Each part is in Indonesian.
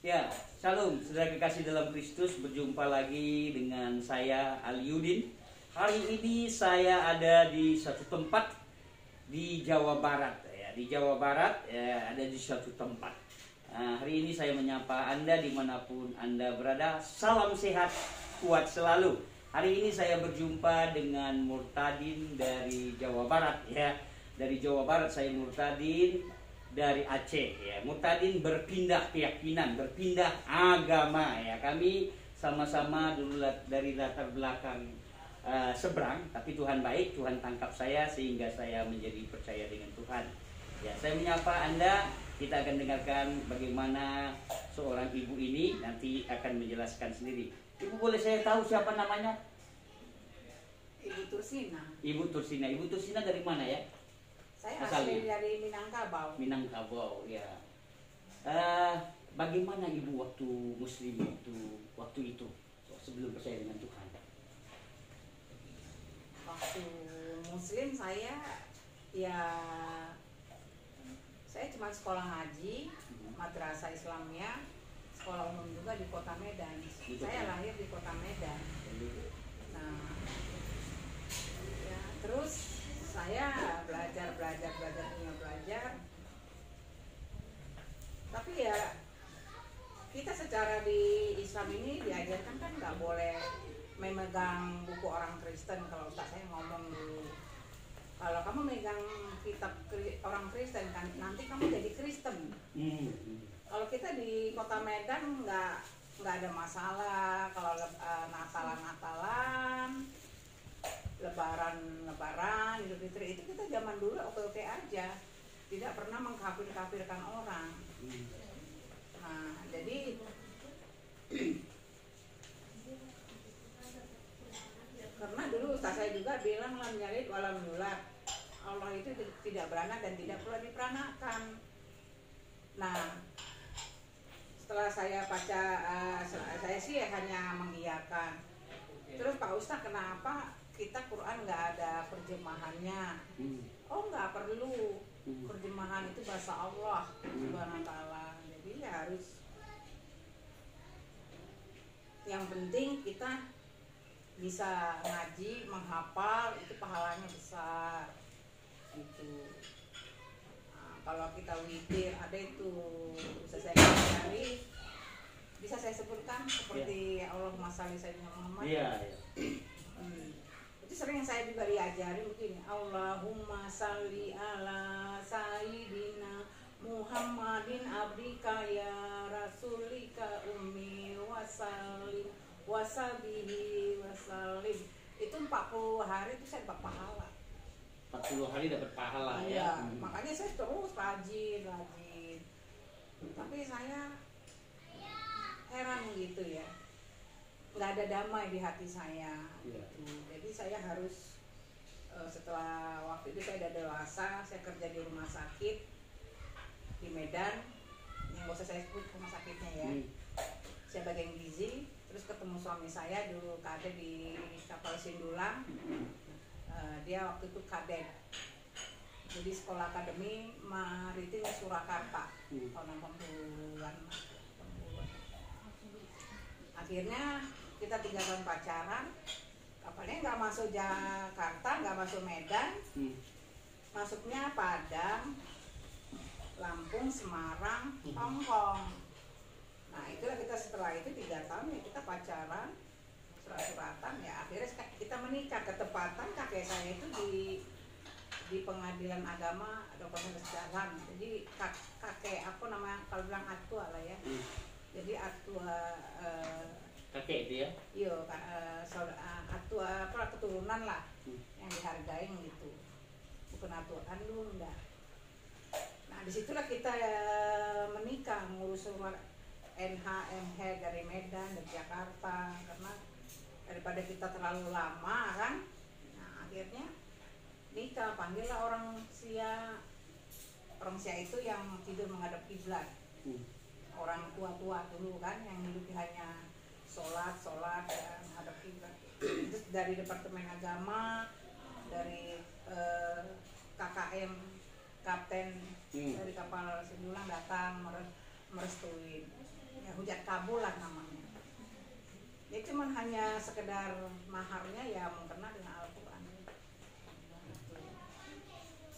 Ya, Shalom, saudara kekasih dalam Kristus, berjumpa lagi dengan saya Aliudin. Hari ini saya ada di satu tempat di Jawa Barat. Ya, di Jawa Barat ada di suatu tempat. Hari ini saya menyapa Anda dimanapun Anda berada. Salam sehat, kuat selalu. Hari ini saya berjumpa dengan Murtadin dari Jawa Barat. Ya, dari Jawa Barat saya Murtadin. Dari Aceh ya, Murtadin berpindah keyakinan, berpindah agama ya. Kami sama-sama dulu dari latar belakang seberang, tapi Tuhan baik, Tuhan tangkap saya sehingga saya menjadi percaya dengan Tuhan. Ya, saya menyapa Anda, kita akan dengarkan bagaimana seorang ibu ini nanti akan menjelaskan sendiri. Ibu, boleh saya tahu siapa namanya? Ibu Tursina. Ibu Tursina. Ibu Tursina dari mana ya? Saya asli dari Minangkabau. Minangkabau ya. Bagaimana ibu waktu Muslim waktu itu sebelum percaya dengan Tuhan? Waktu Muslim saya cuma sekolah ngaji, madrasah Islamnya, sekolah umum juga di Kota Medan. Saya lahir di Kota Medan. Nah, ya, terus saya belajar. Tapi ya kita secara di Islam ini diajarkan kan nggak boleh memegang buku orang Kristen. Kalau Ustaz saya ngomong dulu, kalau kamu megang kitab orang Kristen kan nanti kamu jadi Kristen. Kalau kita di Kota Medan nggak ada masalah. Kalau Natalan, Lebaran, Idul Fitri itu kita zaman dulu oke aja, tidak pernah mengkafirkan orang. Nah, jadi karena dulu ustaz saya juga bilang lam yalid walam yulad, Allah itu tidak beranak dan tidak pula diperanakan. Nah, setelah saya baca, saya sih hanya mengiyakan. Terus Pak Ustaz, kenapa kita Quran nggak ada terjemahannya? Oh, nggak perlu, terjemahan itu bahasa Allah Subhanahu wa ta'ala. Jadi ya harus, yang penting kita bisa ngaji, menghafal, itu pahalanya besar gitu. Nah, kalau kita witir ada itu bisa saya pelajari, bisa saya sebutkan seperti Allahumma shalli sayyidina Muhammad. Itu sering saya juga diajari begini, Allahumma shalli ala sayyidina Muhammadin abdika ya rasulika ummi wasallim wasabihi wasallim. Itu 40 hari itu saya dapat pahala. 40 hari dapat pahala ya. Makanya saya terus rajin. Tapi saya heran gitu ya, nggak ada damai di hati saya gitu. Jadi saya harus setelah waktu itu saya udah dewasa, saya kerja di rumah sakit di Medan, yang nggak usah saya sebut rumah sakitnya ya. Saya bagian gizi, terus ketemu suami saya dulu kadet di kapal Sindulang. Dia waktu itu kadet, jadi sekolah akademi maritim Surakarta tahun 80-an. Akhirnya kita 3 tahun pacaran, kapalnya nggak masuk Jakarta, nggak masuk Medan, masuknya Padang, Lampung, Semarang, Hongkong. Nah itulah kita setelah itu 3 tahun ya kita pacaran, surat-suratan ya. Akhirnya kita menikah, ketepatan kakek saya itu di pengadilan agama atau proses jalan. Jadi kakek apa namanya, kalau bilang atua lah ya. Jadi atua kakek itu ya? Iya, atua apa keturunan lah yang dihargai gitu. Bukan atua kandung enggak. Nah, disitulah kita menikah, ngurus surat NH, MH dari Medan, dari Jakarta, karena daripada kita terlalu lama kan. Nah, akhirnya nikah, panggillah orang Sia itu yang tidur menghadap kiblat. Orang tua-tua dulu kan yang hidupnya hanya sholat dan menghadap kiblat. Terus dari Departemen Agama, dari KKM kapten dari kapal Sindulang datang merestuin. ya hujat kabul lah namanya. Ya cuman hanya sekedar maharnya ya mengkena dengan Al-Quran.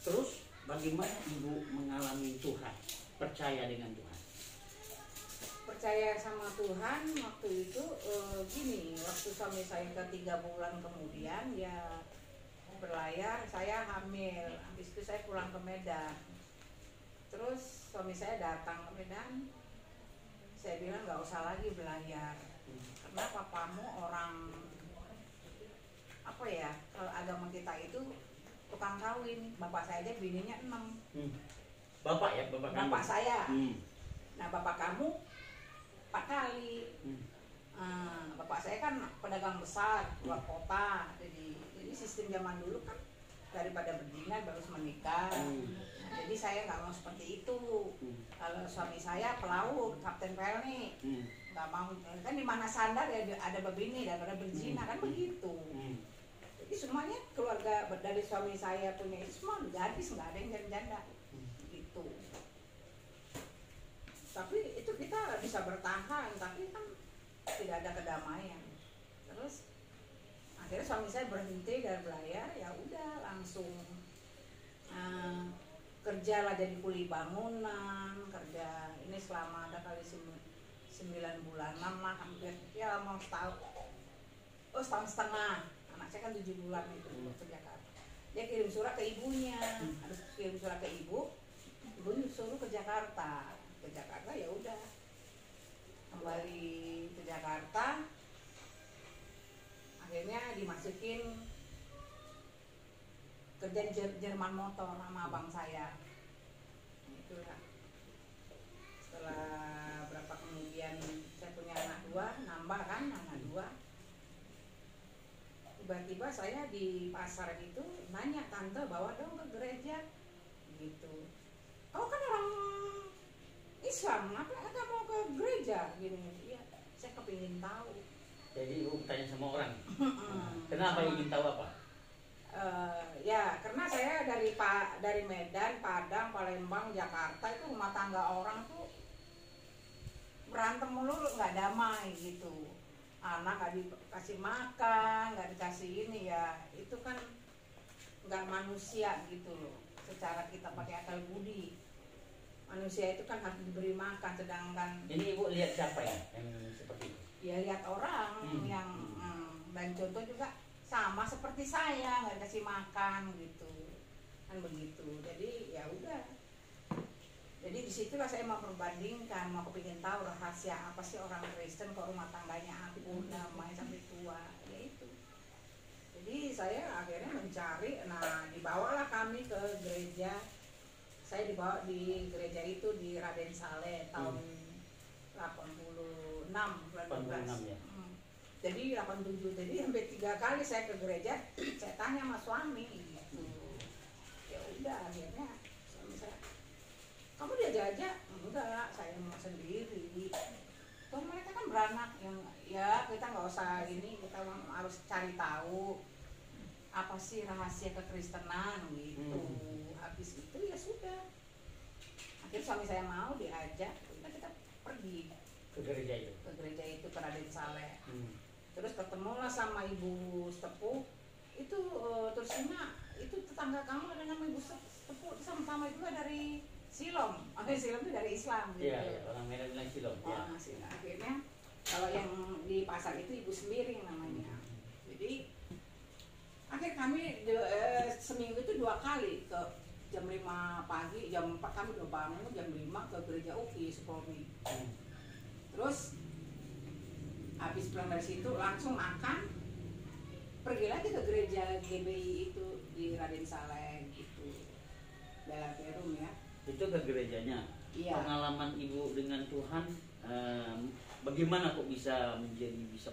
Terus bagaimana ibu mengalami Tuhan, percaya dengan Tuhan? Percaya sama Tuhan waktu itu gini, waktu suami saya ke 3 bulan kemudian ya berlayar, saya hamil. Habis itu saya pulang ke Medan. Terus suami saya datang ke Medan. Saya bilang nggak usah lagi berlayar. Karena papamu orang apa ya? Kalau agama kita itu tukang kawin. Bapak saya aja bininya 6. Bapak ya, bapak kamu? Bapak saya. Nah bapak kamu 4 kali. Bapak saya kan pedagang besar keluar kota, jadi sistem zaman dulu kan daripada berzina baru menikah. Nah, jadi saya nggak mau seperti itu. Kalau suami saya pelaut, kapten pelni, nggak mau kan di mana sandar ya ada begini daripada berzina kan begitu. Jadi semuanya keluarga dari suami saya punya itu semua gadis, nggak ada yang janda gitu. Tapi itu kita bisa bertahan, tapi kan tidak ada kedamaian. Terus akhirnya suami saya berhenti dari berlayar, ya udah langsung kerja lah jadi kuli bangunan, kerja ini selama ada kali 9 bulanan lah, hampir ya mau setahun setengah. Anak saya kan 7 bulan itu ke Jakarta. Dia kirim surat ke ibunya, harus kirim surat ke ibu suruh ke Jakarta. Ke Jakarta ya udah kembali ke Jakarta, akhirnya dimasukin kerja di Jerman motor sama abang saya. Itulah setelah berapa kemudian saya punya anak 2, nambah kan anak 2. Tiba-tiba saya di pasar gitu nanya, tante bawa dong ke gereja gitu. Kau kan orang Islam, kenapa mau ke gereja gini? Iya, saya kepingin tahu. Jadi ibu bertanya sama orang. Kenapa ingin tahu apa? Ya karena saya dari Medan, Padang, Palembang, Jakarta itu rumah tangga orang tuh berantem mulu, nggak damai gitu. Anak nggak dikasih makan, nggak dikasih ini ya, itu kan nggak manusia gitu loh. Secara kita pakai akal budi, manusia itu kan harus diberi makan, sedangkan ini ibu lihat siapa ya yang seperti itu? ya lihat orang yang dan contoh juga sama seperti saya, nggak dikasih makan gitu kan begitu. Jadi ya udah, jadi disitulah saya mau perbandingkan, mau kepingin tahu rahasia apa sih orang Kristen kok rumah tangganya akur damai sampai tua, ya itu. Jadi saya akhirnya mencari, nah dibawalah kami ke gereja. Saya dibawa di gereja itu di Raden Saleh tahun 86 bulan 12 ya. Jadi 87, jadi sampai 3 kali saya ke gereja. Saya tanya sama suami gitu. Ya udah akhirnya suami saya, kamu diajak-ajak? Enggak, saya mau sendiri. Toh mereka kan beranak, yang ya kita nggak usah ini, kita harus cari tahu apa sih rahasia kekristenan gitu. Habis itu ya sudah, akhirnya suami saya mau diajak, kita pergi ke gereja itu, ke Raden Saleh. Terus ketemulah sama ibu sepuh itu, terus itu tetangga kamu ada nama ibu sepuh sama-sama juga dari Silom. Silom itu dari Islam gitu. Iya, orang Medan bilang Silom. Akhirnya kalau yang di pasar itu Ibu Sembiring namanya. Jadi akhir kami seminggu itu 2 kali, ke jam 5 pagi, jam 4 kami udah bangun, jam 5 ke gereja UKI Sukomi. Terus habis pulang dari situ langsung makan, pergi lagi ke gereja GBI itu di Raden Saleh gitu, Bela Perum ya. Itu ke gerejanya. Iya. Pengalaman ibu dengan Tuhan, bagaimana kok bisa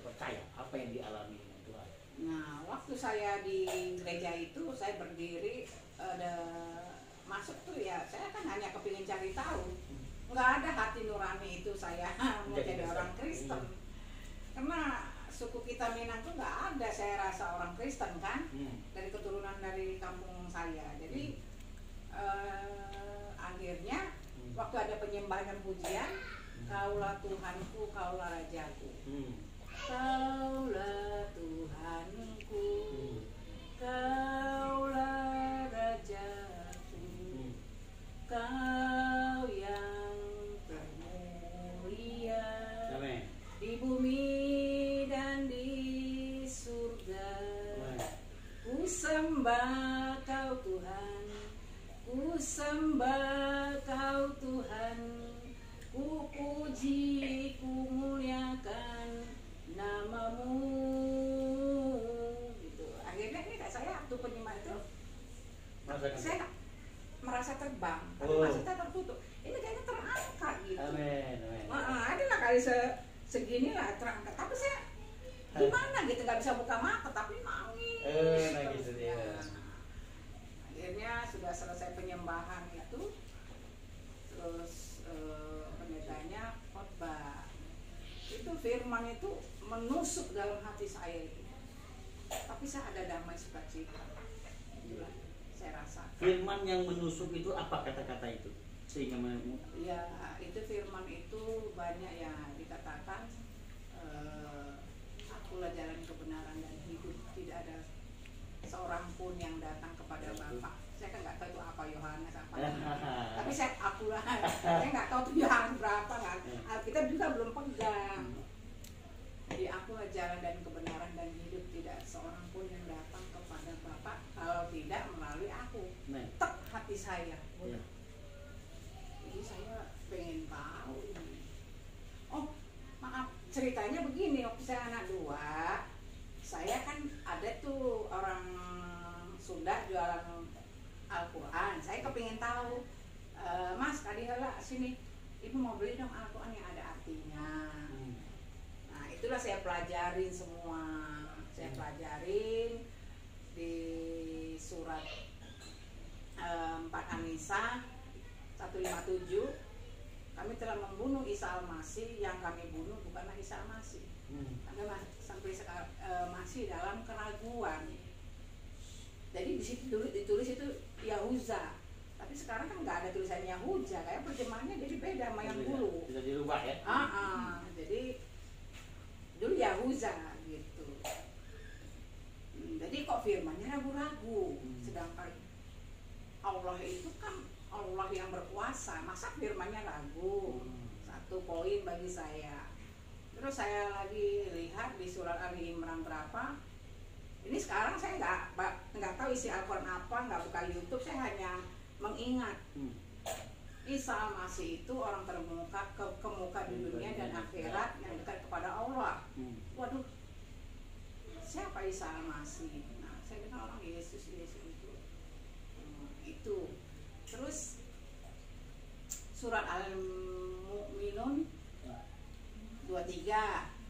percaya apa yang dialami dengan Tuhan? Nah, waktu saya di gereja itu saya berdiri, ada masuk tuh ya, saya kan hanya kepingin cari tahu. Nggak ada hati nurani itu saya mau jadi orang Kristen. Karena suku kita Minang tuh nggak ada saya rasa orang Kristen kan, dari keturunan dari kampung saya. Jadi akhirnya waktu ada penyembahan dan pujian, Kaulah Tuhanku, kaulah Rajaku. Hmm. Kaulah Tuhanku, kaulah Rajaku. Kau yang termulia Amin. di bumi dan di surga. Ku sembah Kau Tuhan, ku sembah Kau Tuhan, ku puji, ku muliakan namamu. Gitu. Akhirnya ini saya waktu penyimak itu, saya merasa terbang, tapi masih tetap tertutup. Ini kayaknya terangkat gitu. Amin. Amin. Adalah kali segini lah terangkat, tapi saya gimana gitu, nggak bisa buka mata tapi nangis. Nangis ya. Akhirnya sudah selesai penyembahan itu, terus pendetanya khotbah. Itu firman itu menusuk dalam hati saya itu. Tapi saya ada damai sukacita. Itulah saya rasa. Firman yang menusuk itu apa kata-kata itu? Sehingga Ya, itu firman itu banyak ya dikatakan, akulah jalan kebenaran dan hidup, tidak ada seorang pun yang datang kepada Bapa. Saya kan nggak tahu itu apa Yohanes apa. Tapi akulah, saya nggak tahu itu Yohanes berapa kan. Alkitab juga belum pegang. Jadi akulah jalan dan kebenaran dan hidup, tidak seorang pun yang datang kepada Bapa kalau tidak melalui aku. Tek hati saya. Jadi saya pengen tahu ini. Oh, maaf, ceritanya begini, waktu saya anak 2, saya kan ada tuh orang Sunda jualan Al-Quran. Saya kepingin tahu, Mas, tadi lah sini, ibu mau beli dong Al-Quran yang ada artinya. Nah, itulah saya pelajarin semua. Saya pelajarin di surat 4 An-Nisa 157, kami telah membunuh Isa Al-Masih, yang kami bunuh bukanlah Isa Al-Masih. Kami sampai sekarang masih dalam keraguan. Jadi di situ dulu ditulis itu Yahuza, tapi sekarang kan nggak ada tulisan Yahuza, kayak terjemahannya jadi beda sama yang dulu. Sudah dirubah ya? Jadi dulu Yahuza gitu. Jadi kok firmannya ragu-ragu, sedangkan Allah itu kan Allah yang berkuasa, masa firmannya ragu. Satu poin bagi saya. Terus saya lagi lihat di surat Ali Imran berapa. Ini sekarang saya nggak tahu isi Al-Quran apa, nggak buka YouTube, saya hanya mengingat Isa Al-Masih itu orang termuka kemuka di dunia dan akhirat yang dekat kepada Allah. Waduh, siapa Isa Al-Masih? Nah, saya kenal orang Yesus itu. Itu. Terus surat Al-Mu'minun 23.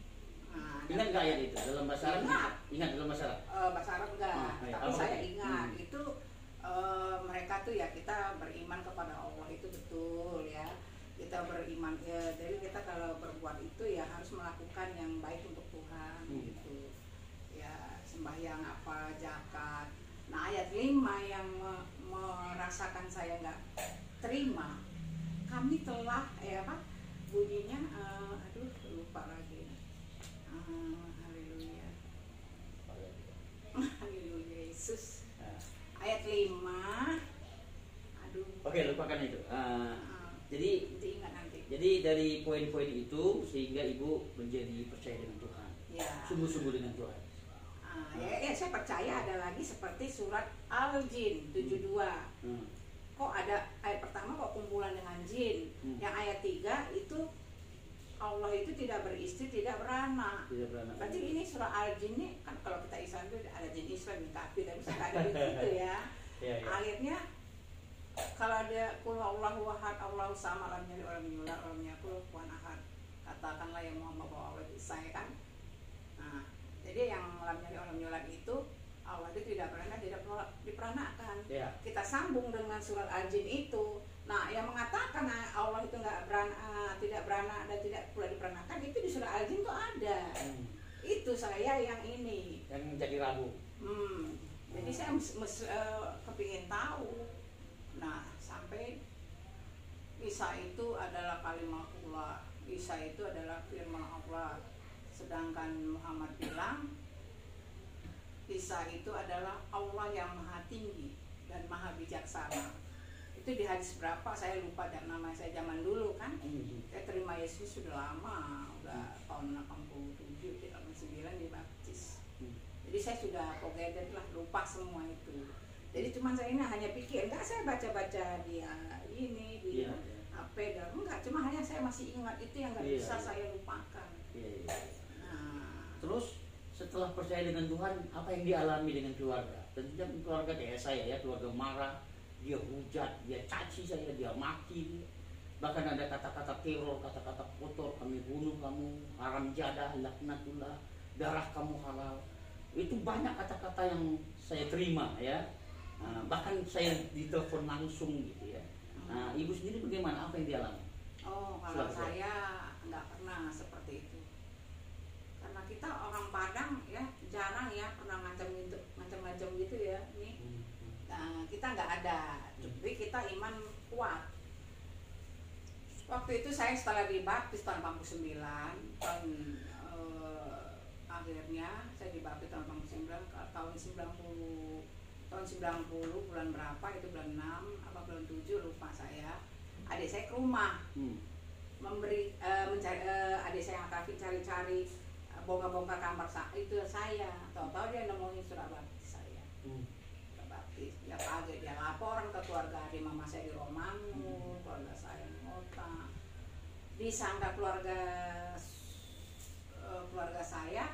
Ingat nggak ayat itu dalam bahasa Arab? Ingat dalam bahasa Arab? Bahasa Arab enggak, tapi saya ingat itu mereka tuh ya, kita beriman kepada Allah itu betul ya. Kita beriman ya, jadi kita kalau berbuat itu ya harus melakukan yang baik untuk Tuhan gitu. Ya, sembahyang apa, zakat. Nah, ayat 5 yang merasakan saya nggak terima, kami telah bunyinya aduh lupa lagi. Haleluya. Haleluya Yesus. Ayat 5. Aduh. Oke, lupakan itu. Jadi diingat nanti. Jadi dari poin-poin itu sehingga ibu menjadi percaya dengan Tuhan. Ya. Sungguh-sungguh dengan Tuhan. Ya, saya percaya ada lagi seperti surat Al-Jin 72. Kok ada ayat pertama kok kumpulan dengan jin. Yang ayat 3 itu Allah itu tidak beristri, tidak beranak. Berarti ini surah Al-Jin ini kan kalau kita Islam itu ada jin Islam, jin kafir, tapi suka ada begitu ya. Akhirnya kalau ada kul Allahu ahad, Allahu sama, lam yalid walam yulad walam yakul kufuwan ahad. Katakanlah ya Muhammad bahwa Allah itu saya kan. Nah, jadi yang lam yalid walam yulad itu Allah itu tidak pernah diperanakan. Kita sambung dengan surat Al-Jin itu. Nah, yang mengatakan Allah itu tidak beranak dan tidak pula diperanakan itu di surah Al-Jin itu ada. Itu saya yang ini. Yang jadi ragu. Jadi saya kepingin tahu. Nah, sampai Isa itu adalah kalimatullah. Isa itu adalah firman Allah, sedangkan Muhammad bilang Isa itu adalah Allah yang maha tinggi dan maha bijaksana. Itu di hadis berapa saya lupa, dan nama saya zaman dulu kan. Saya terima Yesus sudah lama, udah tahun 87, 89 dibaptis. Jadi saya sudah forget lah, lupa semua itu. Jadi cuman saya ini hanya pikir, enggak saya baca-baca dia ini di HP dan enggak, cuma hanya saya masih ingat itu yang enggak bisa saya lupakan. Nah, terus setelah percaya dengan Tuhan, apa yang dialami dengan keluarga? Tentunya keluarga kayak saya ya, keluarga marah, dia hujat, dia caci saya, dia maki, bahkan ada kata-kata teror, kata-kata kotor, kami bunuh kamu, haram jadah, laknatullah, darah kamu halal. Itu banyak kata-kata yang saya terima ya. Bahkan saya ditelepon langsung gitu ya. Nah, ibu sendiri bagaimana, apa yang dialami? Oh, kalau saya nggak pernah seperti itu. Karena kita orang Padang ya, jarang ya pernah macam-macam gitu ya. Nih, kita nggak ada. Tapi kita iman kuat. Waktu itu saya setelah dibaptis tahun 89, akhirnya saya dibaptis tahun 89, tahun 90 bulan berapa itu, bulan 6 apa bulan 7 lupa saya. Adik saya ke rumah memberi adik saya Akafin cari-cari bongkar-bongkar kamar itu saya. Tahu-tahu dia nemuin surat baptis saya. Surat baptis. Dia kaget, dia laporan ke keluarga adik mama saya di Romangu, keluarga saya di Kota. Disangka keluarga saya,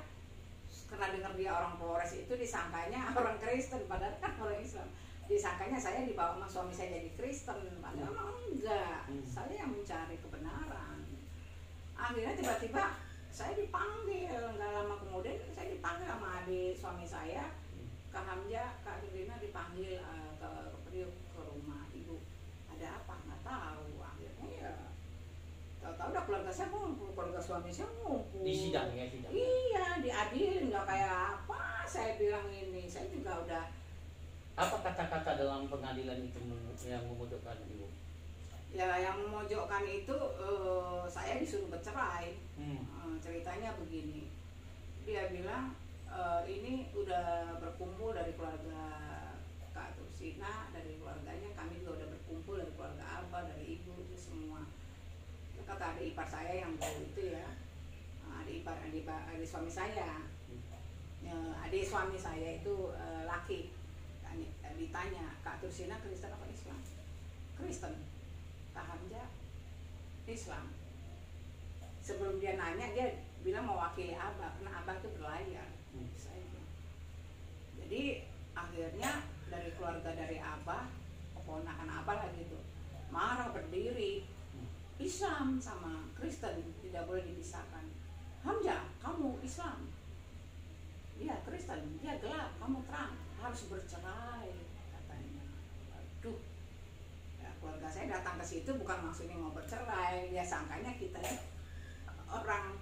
karena dengar dia orang Polres itu disangkanya orang Kristen, padahal kan orang Islam. Disangkanya saya dibawa sama suami saya jadi Kristen, padahal memang enggak. Saya yang mencari kebenaran. Akhirnya tiba-tiba saya dipanggil, nggak lama kemudian saya dipanggil sama adik suami saya, Kak Hamja, Kak Dirina dipanggil ke rumah. Ibu, ada apa? Nggak tahu. Akhirnya ya tahu-tahu udah keluarga saya ngumpul, keluarga suami saya ngumpul. Di sidang ya, sidang. Iya, diadilin, nggak kayak apa. Saya bilang ini, saya juga udah. Apa kata-kata dalam pengadilan itu yang memojokkan ibu? Ya, yang memojokkan itu saya disuruh bercerai. Ceritanya begini, dia bilang ini udah berkumpul dari keluarga Kak Tursina, dari keluarganya, kami juga udah berkumpul dari keluarga Abah, dari ibu itu semua. Kata adik ipar saya yang dulu itu ya, adik suami saya, adik suami saya itu laki. Ditanya, Kak Tursina Kristen apa Islam? Kristen. Kak Hamja Islam. Sebelum dia nanya, dia bilang mewakili Abah, karena Abah itu berlayar. Jadi akhirnya dari keluarga dari Abah, keponakan Abah lah gitu, marah berdiri. Islam sama Kristen tidak boleh dipisahkan. Hamja, kamu Islam, dia Kristen, dia gelap, kamu terang, harus bercerai katanya. Aduh, ya, keluarga saya datang ke situ bukan maksudnya mau bercerai, dia sangkanya kita orang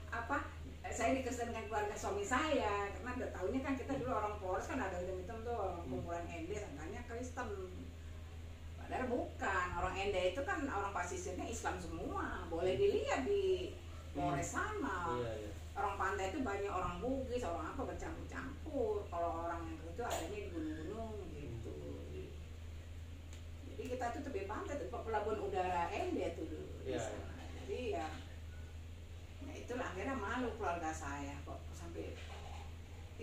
apa? Saya dikesenkan keluarga suami saya, karena udah tahunya kan kita dulu orang Polres kan ada hitam-hitam tuh kumpulan ND, sangkanya Kristen. Padahal bukan, orang ND itu kan orang pasisirnya Islam semua, boleh dilihat di Polres sana. Orang pantai itu banyak orang Bugis, orang apa bercampur-campur. Kalau orang yang itu adanya di gunung-gunung gitu. Jadi kita tuh tepi pantai, tuh pelabuhan udara ND tuh dulu. Jadi ya itulah akhirnya malu keluarga saya kok sampai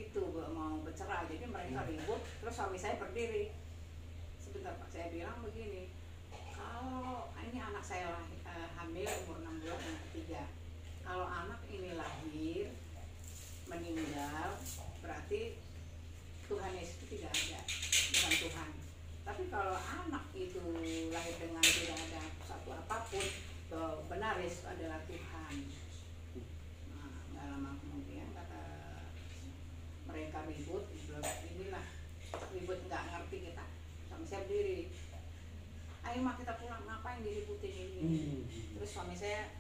itu mau bercerai. Jadi mereka ribut, terus suami saya berdiri. Sebentar Pak, saya bilang begini, kalau ini anak saya hamil umur 6 bulan, anak ketiga. Kalau anak ini lahir meninggal, berarti Tuhan Yesus itu tidak ada, bukan Tuhan. Tapi kalau anak itu lahir dengan tidak ada satu apapun, benar Yesus adalah Tuhan. Nah, nggak lama kemudian kata mereka ribut, inilah ribut nggak ngerti kita. Suami saya berdiri, ayo mah kita pulang, ngapain diributin ini? Terus suami saya,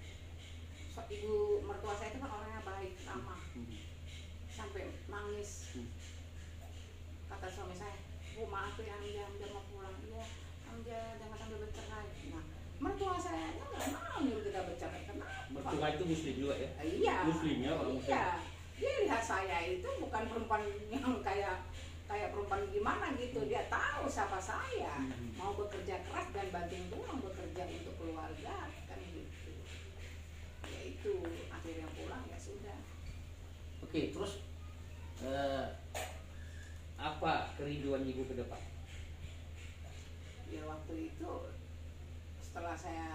ibu mertua saya itu kan orangnya baik, ramah, sampai nangis. Kata suami saya, Bu maaf ya Hamja mau pulang. Ya Hamja jangan sampai bercerai. Nah, mertua saya nggak mau nyuruh kita bercerai. Kenapa? mertua itu muslim juga ya? Iya. Muslim ya, orang muslim. Iya. Dia lihat saya itu bukan perempuan yang kayak perempuan gimana gitu. Dia tahu siapa saya. Mau bekerja keras dan banting tulang bekerja untuk keluarga kan gitu. Ya itu akhirnya pulang ya sudah. Oke, terus apa kerinduan ibu ke depan? Ya waktu itu setelah saya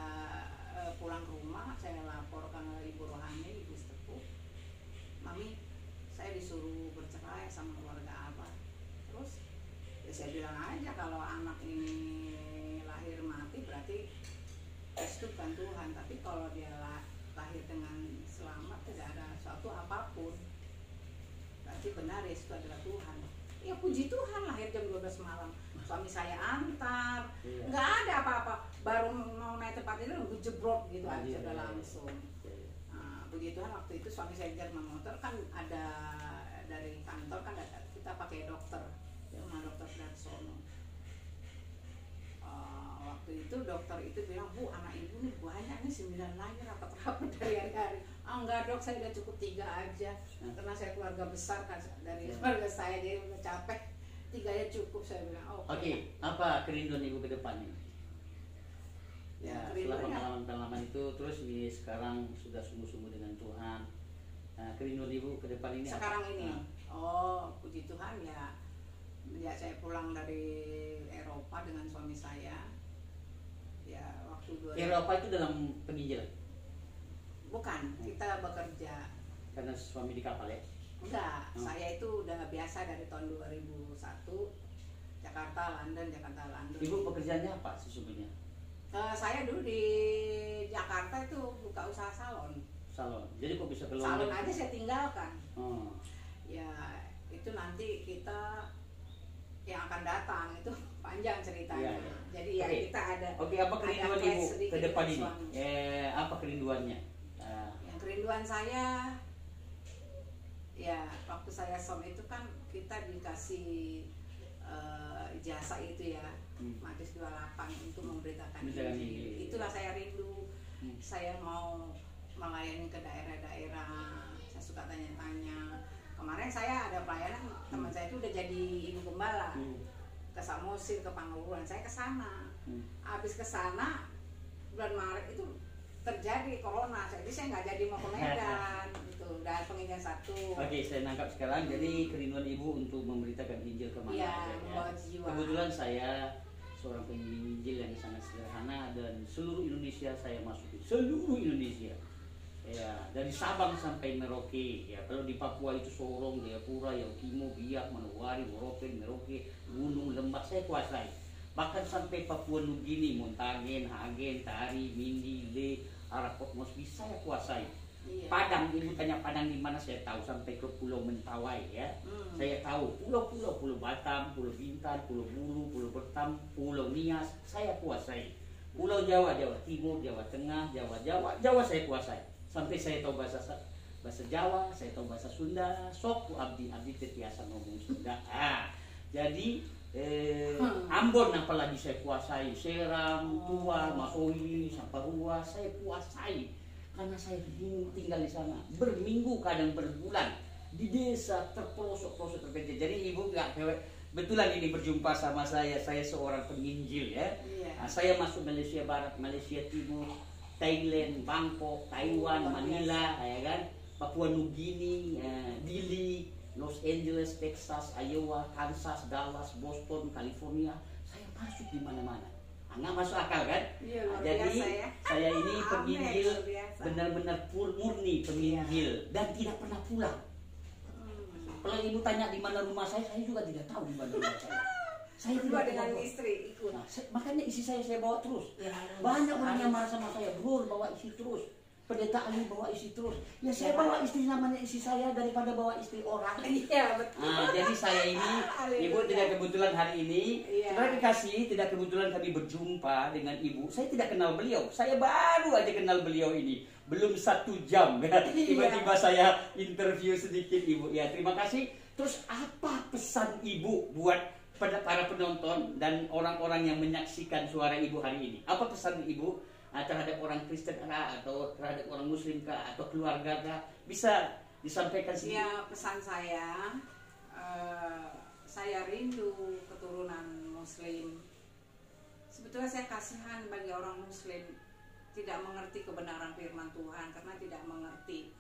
pulang ke rumah, saya laporkan ke ibu rohani, ibu sepuh, mami saya disuruh bercerai sama keluarga abah. Terus ya saya bilang aja kalau anak ini lahir mati berarti restu bukan Tuhan, tapi kalau dia lahir dengan selamat tidak ada suatu apapun berarti benar restu adalah Tuhan. Ya puji Tuhan lahir jam 12 malam, suami saya antar, nggak ada apa-apa, baru mau naik tempat ini nunggu jebrok gitu aja udah langsung. Nah, puji Tuhan waktu itu suami saya jalan motor kan ada dari kantor kan ada, kita pakai dokter, sama dokter Darsono. Waktu itu dokter itu bilang, Bu anak ibu nih banyak nih 9 lahir rapat-rapat dari hari-hari. Enggak dok, saya udah cukup 3 aja karena saya keluarga besar kan, dari keluarga saya dia udah capek, 3 ya cukup, saya bilang. Oke. Apa kerinduan ibu ke depan ini? Ya, setelah pengalaman-pengalaman itu terus ini sekarang sudah sungguh-sungguh dengan Tuhan. Nah, kerinduan ibu ke depan ini sekarang apa? ini puji Tuhan ya saya pulang dari Eropa dengan suami saya ya waktu Eropa itu dalam penginjilan? Bukan, kita bekerja karena suami di kapal ya? Enggak, saya itu udah biasa dari tahun 2001 Jakarta London. Ibu pekerjaannya apa sesungguhnya? Saya dulu di Jakarta itu buka usaha salon. Jadi kok bisa keluar? Salon aja saya tinggalkan. Ya itu nanti kita yang akan datang itu panjang ceritanya. Ya. Jadi ya kita ada. Apa kerinduan ibu ke depan ini? Apa kerinduannya? Yang kerinduan saya ya waktu saya som itu kan kita dikasih ijazah itu ya, Matius 28 untuk memberitakan Injil. Itulah saya rindu. Saya mau melayani ke daerah-daerah. Saya suka tanya-tanya. Kemarin saya ada pelayanan, teman saya itu udah jadi ibu gembala ke Samosir, ke Panguruan. Saya ke sana. Habis ke sana bulan Maret itu terjadi corona, jadi saya nggak jadi mau ke Medan. Itu udah penginjilan 1. Oke, saya nangkap sekarang. Jadi kerinduan ibu untuk memberitakan Injil kemana aja ya. Kebetulan saya seorang penginjil yang sangat sederhana dan seluruh Indonesia saya masuki, seluruh Indonesia. Ya, dari Sabang sampai Merauke. Ya, kalau di Papua itu Sorong, Jayapura, Yaukimo, Biak, Manowari, Moropen, Merauke, Gunung, Lembak saya kuasai. Bahkan sampai Papua Nugini, Montagen, Hagen, Tari, Mindi, Le, Arapot, Mosby saya kuasai. Padang, ibu tanya Padang di mana saya tahu, sampai ke Pulau Mentawai ya. Saya tahu pulau-pulau, Pulau Batam, Pulau Bintan, Pulau Bulu, Pulau Bertam, Pulau Nias saya kuasai. Pulau Jawa, Jawa Timur, Jawa Tengah, Jawa saya kuasai. Sampai saya tahu bahasa Jawa, saya tahu bahasa Sunda. Sok abdi tetiasa ngomong Sunda. Jadi Ambon apalagi saya kuasai. Seram, Tua, Masohi, Saparua saya kuasai. Karena saya tinggal di sana berminggu kadang berbulan di desa terpelosok terpencil. Jadi ibu nggak betulan ini berjumpa sama saya seorang penginjil ya. Saya masuk Malaysia Barat, Malaysia Timur, Thailand, Bangkok, Taiwan, Manila, ya kan, Papua Nugini, Dili, Los Angeles, Texas, Iowa, Kansas, Dallas, Boston, California. Saya masuk di mana-mana. Nggak masuk akal kan? Jadi ya. Saya ini penginjil benar-benar murni penginjil dan tidak pernah pulang. Kalau ibu tanya di mana rumah saya juga tidak tahu di mana rumah saya. Saya tidak dengan istri ikut. Nah, makanya isi saya bawa terus. Banyak orang yang marah sama saya, bro bawa isi terus. Pendeta Ali bawa isi terus. Ya saya bawa istri namanya isi saya daripada bawa istri orang. Iya betul. Nah, jadi saya ini, ibu tidak kebetulan hari ini, saudara dikasih, tidak kebetulan kami berjumpa dengan ibu. Saya tidak kenal beliau. Saya baru aja kenal beliau ini. Belum 1 jam. Tiba-tiba saya interview sedikit ibu. Ya terima kasih. Terus apa pesan ibu buat pada para penonton dan orang-orang yang menyaksikan suara ibu hari ini? Apa pesan ibu terhadap orang Kristen kah, atau terhadap orang Muslim kah, atau keluarga kah, bisa disampaikan sedikit? Ya, pesan saya rindu keturunan Muslim. Sebetulnya saya kasihan bagi orang Muslim tidak mengerti kebenaran firman Tuhan karena tidak mengerti.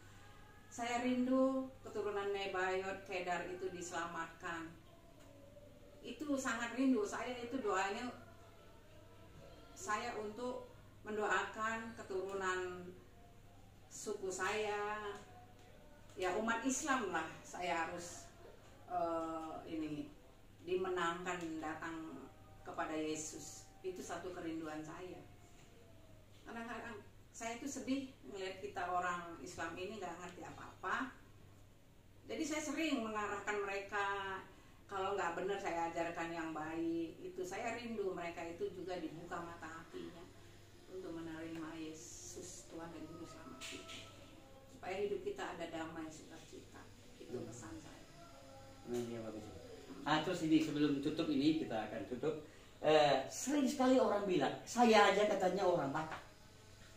Saya rindu keturunan Nebayot, Kedar itu diselamatkan. Itu sangat rindu. Saya itu doanya saya untuk mendoakan keturunan suku saya, ya umat Islam lah. Saya harus ini dimenangkan datang kepada Yesus. Itu satu kerinduan saya. Kadang-kadang saya itu sedih melihat kita orang Islam ini nggak ngerti apa-apa. Jadi saya sering mengarahkan mereka, kalau nggak benar saya ajarkan yang baik. Itu saya rindu mereka itu juga dibuka mata hatinya untuk menerima Yesus Tuhan dan Juru Selamat kita, supaya hidup kita ada damai sukacita. Itu pesan saya. Ya, bagus. Terus ini sebelum tutup ini kita akan tutup. Sering sekali orang bilang, saya aja katanya orang Batak.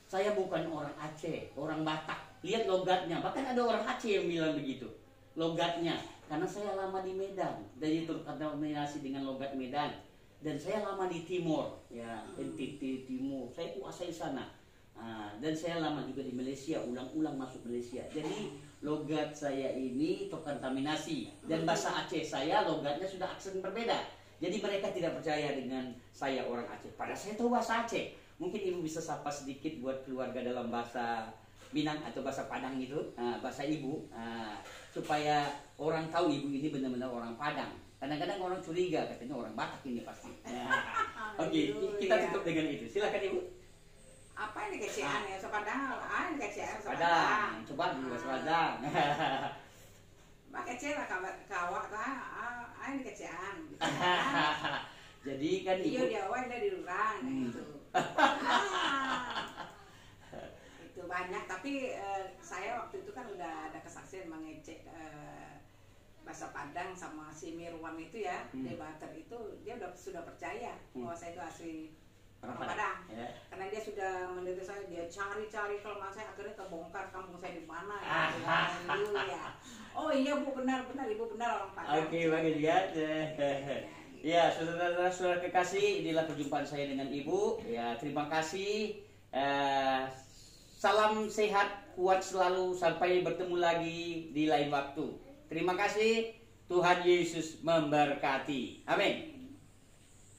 Saya bukan orang Aceh, orang Batak. Lihat logatnya. Bahkan ada orang Aceh yang bilang begitu. Logatnya. Karena saya lama di Medan. Jadi terkontaminasi dengan logat Medan. Dan saya lama di Timur. Ya, NTT Timur. Saya kuasai sana. Dan saya lama juga di Malaysia. Ulang-ulang masuk Malaysia. Jadi logat saya ini terkontaminasi. Dan bahasa Aceh saya logatnya sudah aksen berbeda. Jadi mereka tidak percaya dengan saya orang Aceh. Padahal saya tahu bahasa Aceh. Mungkin ibu bisa sapa sedikit buat keluarga dalam bahasa Minang atau bahasa Padang itu, bahasa ibu, supaya orang tahu ibu ini benar-benar orang Padang. Kadang-kadang orang curiga katanya orang Batak ini pasti. Oke, kita tutup dengan itu. Silakan ibu. Apa ini kecian ya? Sepadang, ini kecian Padang. Coba dulu bahasa Padang. Mak kecil lah kawak ini kecian. Jadi kan ibu. Iya dia awal dari Lurang itu. Itu banyak, tapi saya waktu itu kan udah ada kesaksian mengecek bahasa Padang sama si Mirwan itu ya, debater itu dia sudah percaya bahwa saya itu asli orang Padang. Ya. Karena dia sudah meneliti saya, dia cari-cari kelemahan saya, akhirnya kebongkar kampung saya di mana ya. Oh iya Bu, benar-benar Ibu benar orang Padang. Oke, bagus ya. Ya, saudara-saudara kekasih, inilah perjumpaan saya dengan Ibu. Ya, terima kasih. Salam sehat, kuat selalu, sampai bertemu lagi di lain waktu. Terima kasih. Tuhan Yesus memberkati. Amin.